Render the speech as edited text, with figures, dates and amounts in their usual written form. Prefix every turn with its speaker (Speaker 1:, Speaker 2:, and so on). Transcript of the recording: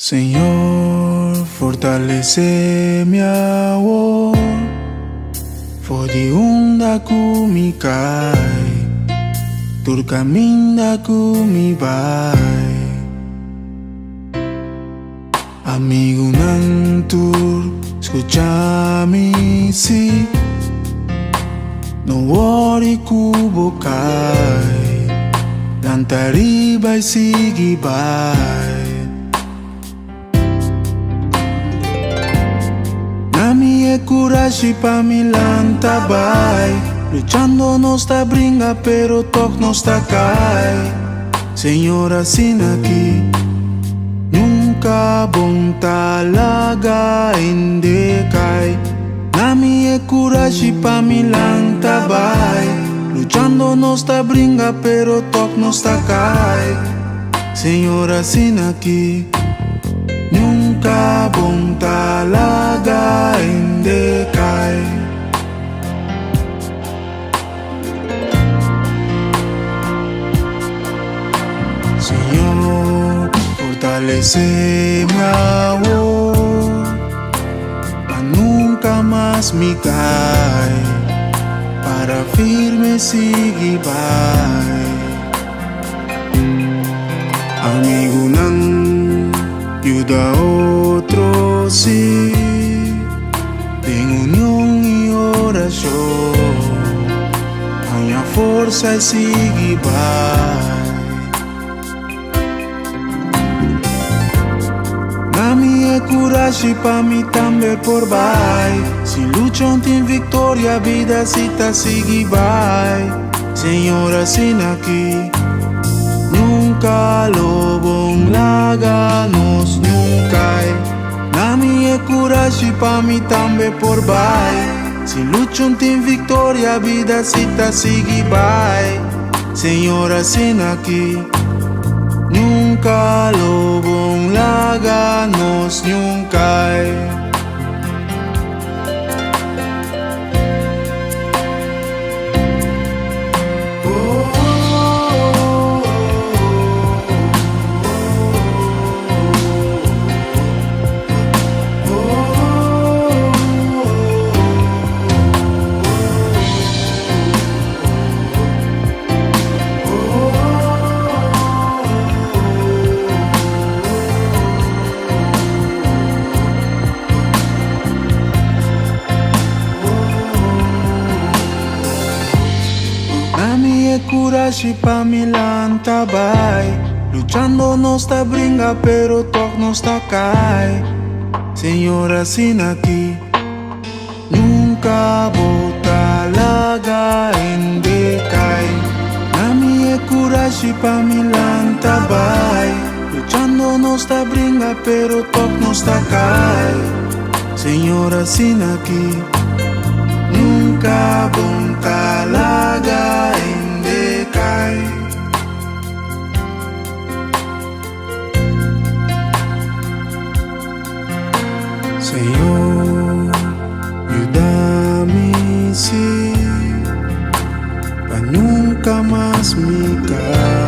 Speaker 1: Senhor, fortalece minha voz, fode onda kumi cai, tur caminho kumi vai. Amigo nan tur, escucha-me se não ore cubo cai, lantari vai seguir vai. Coragem pa mi lanta vai, luchando no está brinca pero toc no está cai. Senhor assim aqui, nunca bom talaga inde cai. Na minha coragem pa mi lanta vai, luchando no está brinca pero toc no está cai. Senhor assim aqui, nunca bom talaga inde cai. Senhor, fortalece minha voz, pra nunca mais me cai, para firme seguir vai. Amigo não ajuda outro se tem união e oração, ganha força e sigue vai. Na minha coragem pra mim também por vai, se lutam tem vitória, a vida se tá sigue vai. Senhor assim aqui, nunca lobom laga nos nunca. Na minha coragem pra mim também por vai, se lutam tem vitória, a vida se tá sigue vai. Senhor assim aqui, nunca lobom laga nos nunca. Coragem pra me lanta vai, luchando no está brinca pero toc no está cai. Senhor assim aqui, nunca bota laga inde cai. Na minha coragem pra me lanta vai, luchando no está brinca pero toc no está cai. Senhor assim aqui, nunca bota laga inde cai. Senhor, ajuda-me se pra nunca mais me cair.